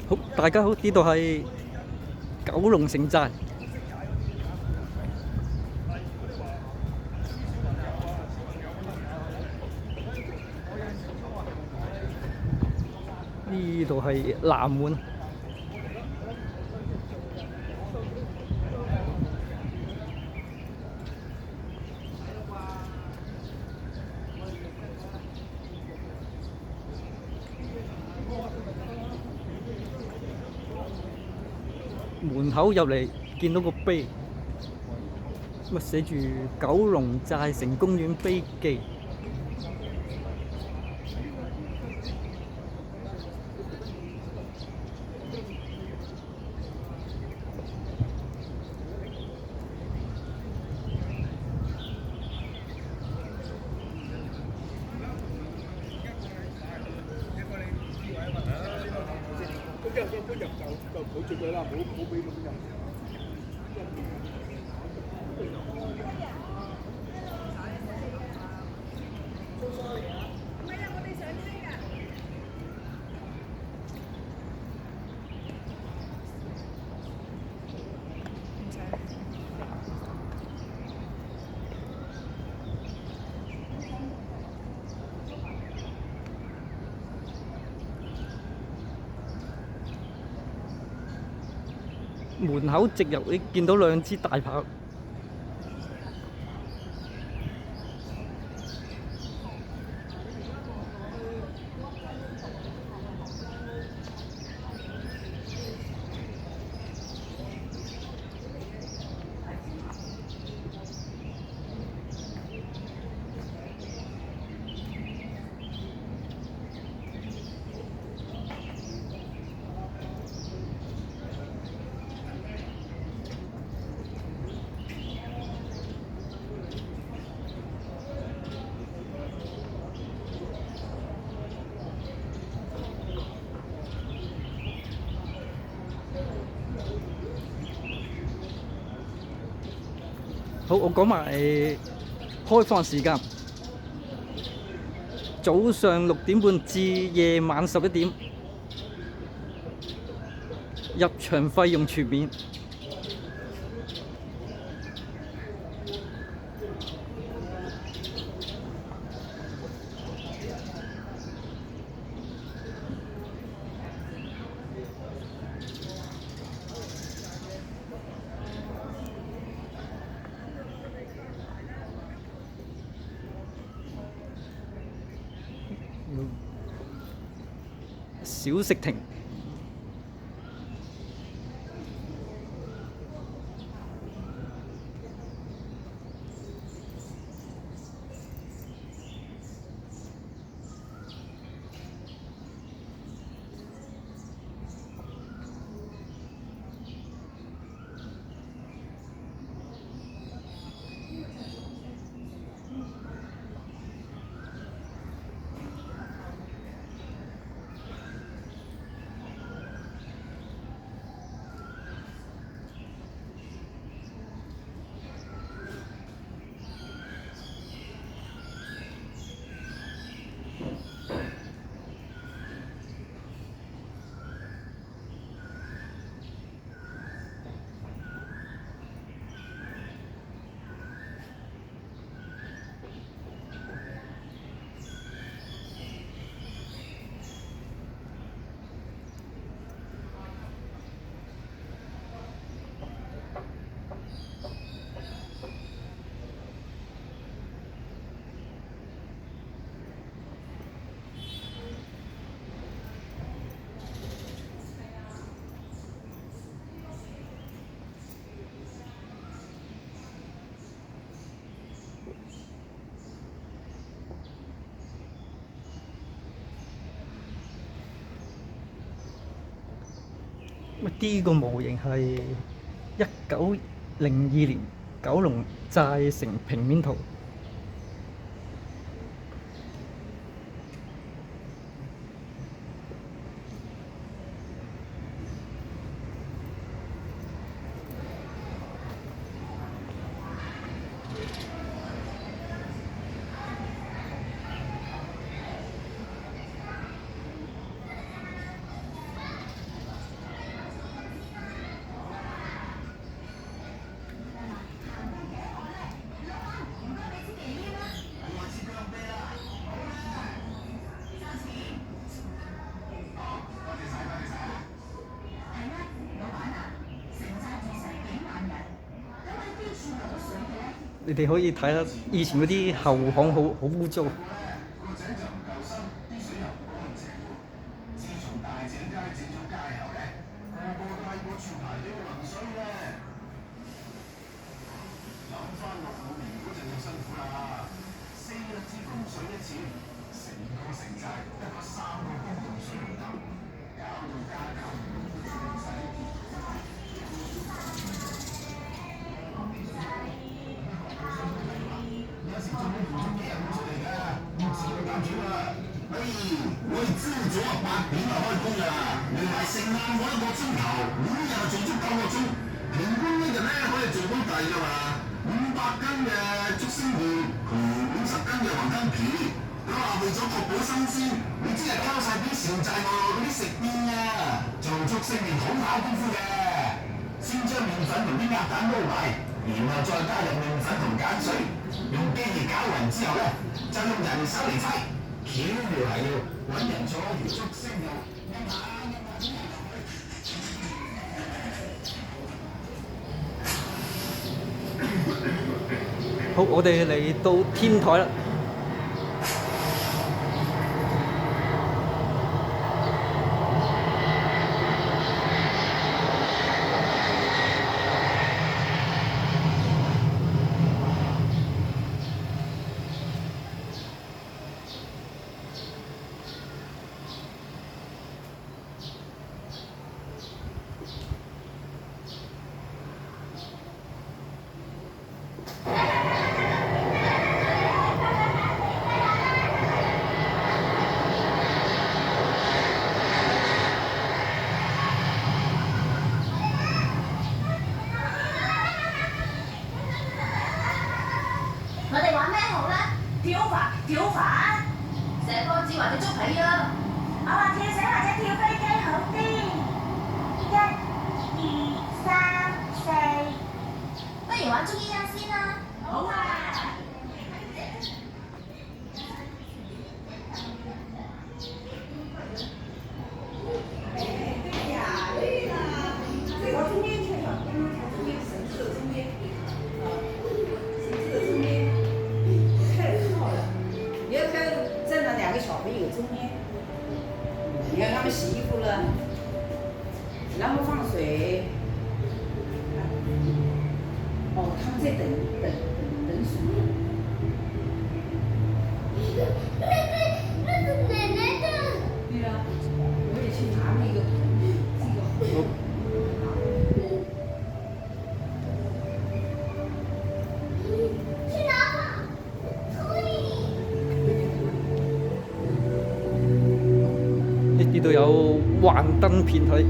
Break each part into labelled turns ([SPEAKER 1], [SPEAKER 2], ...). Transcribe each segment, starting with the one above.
[SPEAKER 1] 好，大家好，呢度係九龍城寨。呢度係南門。門口入嚟見到個碑，乜寫住九龍寨城公園碑記。
[SPEAKER 2] 咁一入就唔好絕對啦，唔好俾咁入。
[SPEAKER 1] 門口直入，你見到兩支大炮。好，我講埋開放時間，早上6點半至夜晚11點，入場費用全免。小食亭。呢個模型係1902年九龍寨城平面圖。你哋可以睇下以前嗰啲後巷好污糟。
[SPEAKER 3] 我哋朝早8點就開工㗎啦，連埋食晏嗰1個鐘頭，每日做足9個鐘，平均一日咧可以做到第㗎嘛500斤嘅竹升魚同50斤嘅黃金皮。佢話為咗確保新鮮，你只係交晒啲船債外嗰啲食店啊，做竹升麵好考功夫嘅。先將麵粉同啲鴨蛋撈埋，然後再加入麵粉同鹼水，用機器攪勻之後咧，就用人手嚟揮。巧妙係要揾人做條竹升肉，
[SPEAKER 1] 好，我哋嚟到天台啦。
[SPEAKER 4] 我哋玩咩好咧？跳帆、射波子或者捉棋啊！我話跳繩或者跳飛機好啲。1、2、3、4，不如玩捉伊人先啦。好啊！
[SPEAKER 5] 你看他们洗衣服了，然后放水。哦，他们在等水。
[SPEAKER 4] 那是奶奶的。
[SPEAKER 5] 对啊，我也去拿那个这个。
[SPEAKER 4] 去拿吧，可以。
[SPEAKER 1] 呢度有幻燈片睇。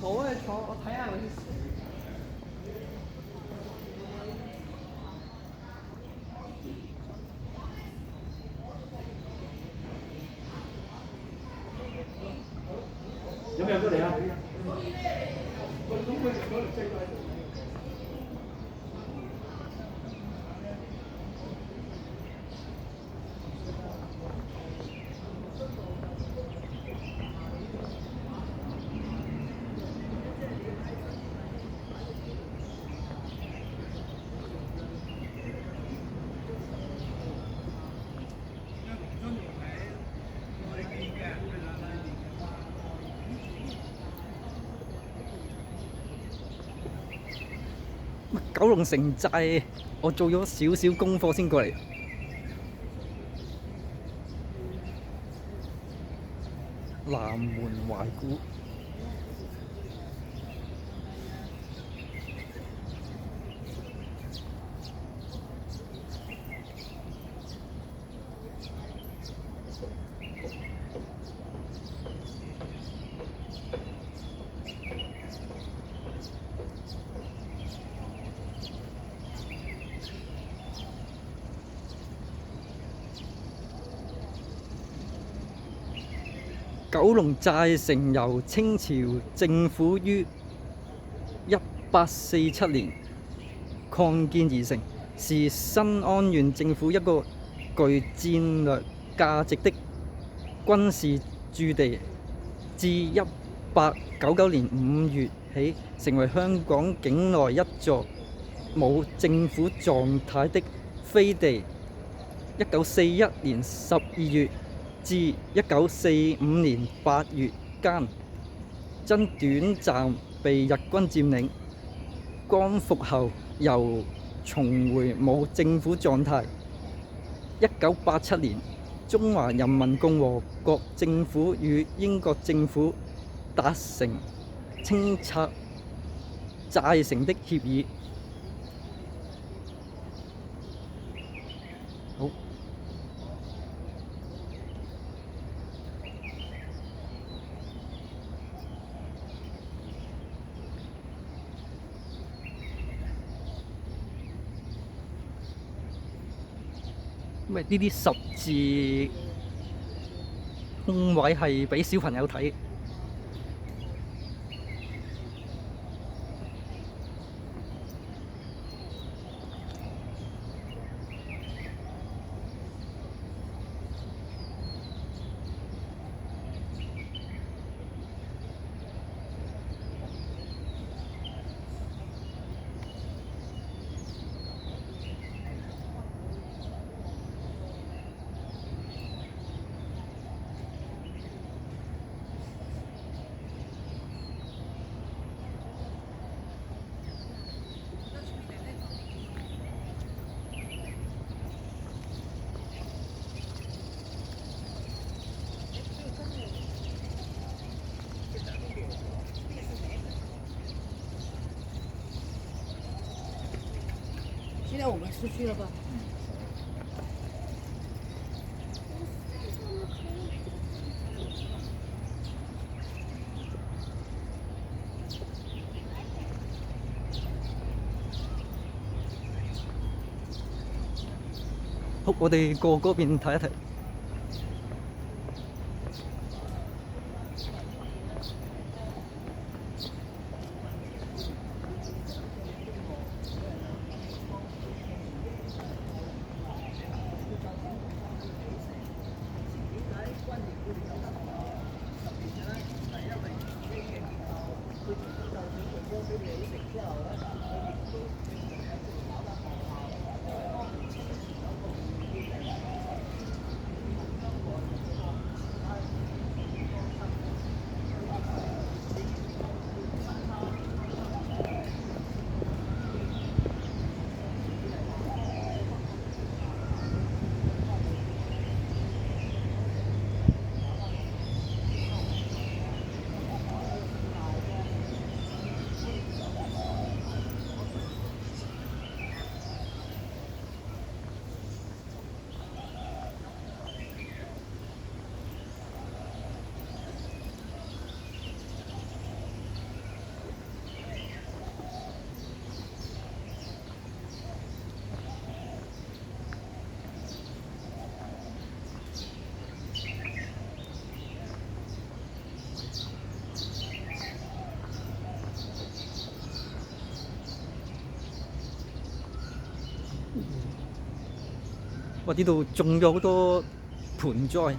[SPEAKER 5] 坐啊坐，我睇下嗰啲。
[SPEAKER 2] 有冇入到嚟啊？
[SPEAKER 1] 九龍城寨，我做咗少少功課先過嚟。南門懷古。九龍寨城由清朝政府於1847年擴建而成，是新安縣政府一個具戰略價值的軍事駐地。自1899年5月起，成為香港境內一座冇政府狀態的飛地。1941年12月至1945年8月間，曾短暫被日軍佔領。光復後又重回冇政府狀態。1987年，中華人民共和國政府與英國政府達成清拆寨城的協議。好。因為呢啲十字空位係俾小朋友睇。
[SPEAKER 5] 现在我们出去了吧？
[SPEAKER 1] 好，我哋過嗰邊睇一睇。哇！呢度種咗好多盆栽。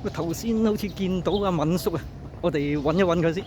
[SPEAKER 1] 我頭先好似見到阿敏叔啊，我哋揾一揾佢先。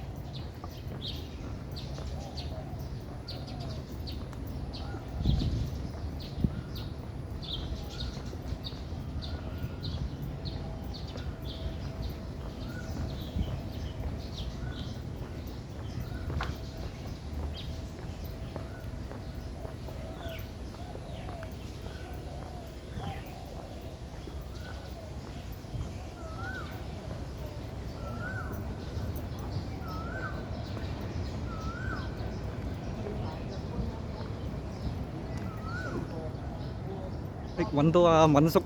[SPEAKER 1] 揾到阿敏叔，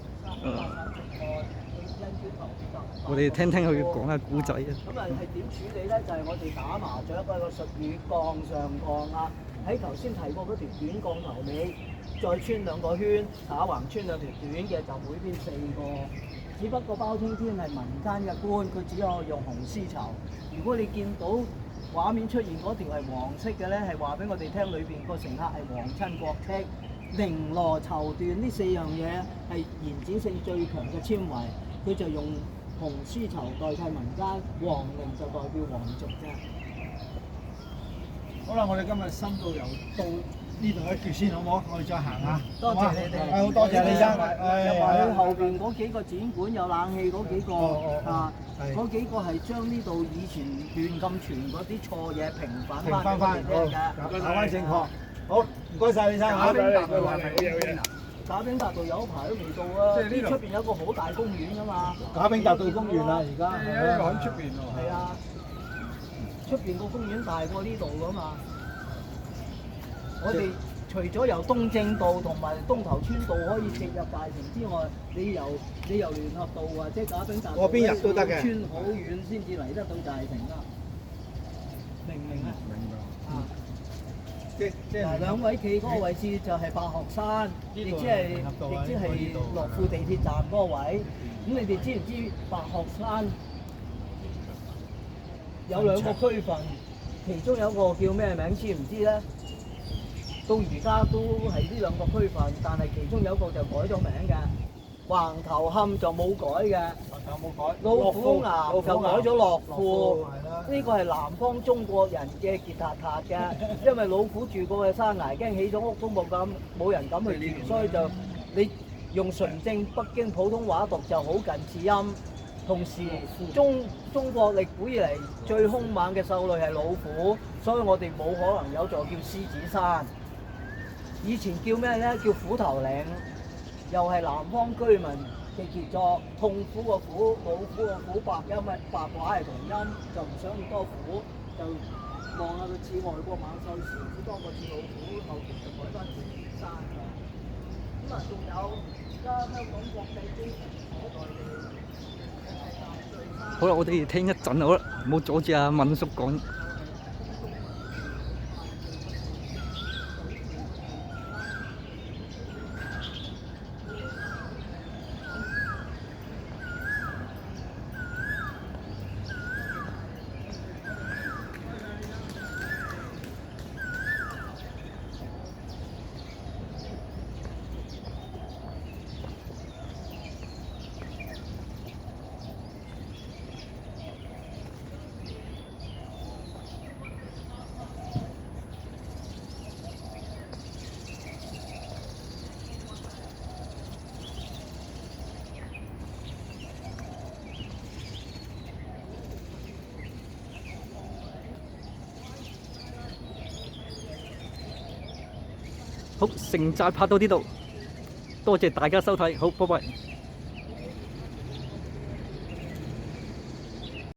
[SPEAKER 1] 我哋聽聽佢講下古仔啊。
[SPEAKER 6] 咁啊係點處理咧？就係、我哋打麻雀嗰個術語槓上槓啊，喺頭先提過嗰條短槓頭尾，再穿兩個圈，打橫穿兩條短嘅，就每邊4個。只不過包青天係民間嘅官，佢只可以用紅絲綢。如果你見到畫面出現嗰條係黃色嘅咧，係話俾我哋聽，裏邊個乘客係皇親國戚。綾羅綢緞呢4樣嘢係延展性最強嘅纖維，佢就用紅絲綢代替民間，皇綾就代表皇族啫。
[SPEAKER 2] 好啦，我哋今日深度遊到呢度一橛先，好唔好？我哋再行下。
[SPEAKER 6] 多謝你哋。
[SPEAKER 2] 好多謝李生。
[SPEAKER 6] 入埋去後邊嗰幾個展館有冷氣嗰幾個啊，嗰幾個係將呢度以前亂咁傳嗰啲錯嘢平反翻俾我哋聽嘅，
[SPEAKER 2] 講翻正確。好，唔該曬李生。
[SPEAKER 6] 賈炳達道係咪有嘢？賈炳達道有排都未到啊！即係呢出邊有個好大公園㗎嘛。
[SPEAKER 2] 賈炳達道公園啦，而家喺出邊喎。
[SPEAKER 6] 係啊，出邊個公園大過呢度㗎嘛。我哋除咗由東正道同埋東頭村道可以直入大城之外，你由聯合道或者賈炳達道
[SPEAKER 2] 邊入都得嘅。
[SPEAKER 6] 村好遠先至嚟得到大城啦。明唔明啊？明白。啊！即係兩位企嗰個位置就係白鶴山，亦即係樂富地鐵站嗰個位。咁你哋知唔知白鶴山有2個區份，其中有一個叫咩名？知唔知咧？到而家都係呢2個區份，但係其中有一個就改咗名嘅。橫頭磡就冇改嘅，老虎岩就改咗樂富。呢個係南方中國人嘅傑塔塔嘅，因為老虎住過嘅山崖，驚起咗屋都冇人敢去住，所以就你用純正北京普通話讀就好近似音。同時中國歷古以嚟最兇猛嘅獸類係老虎，所以我哋冇可能有座叫獅子山。以前叫咩咧？叫虎頭嶺。又係南方居民嘅傑作，痛苦個苦，老虎個虎，白音咪白話係同音，就唔想咁多苦，就望下佢似外國猛獸，獅子多過似老虎，後期就改翻獅子山㗎。咁啊，仲有而家香港國際機場所在地，
[SPEAKER 1] 好啦，我哋聽一陣好啦，唔好阻住阿敏叔講。好，城寨拍到呢度，多謝大家收睇，好，拜拜。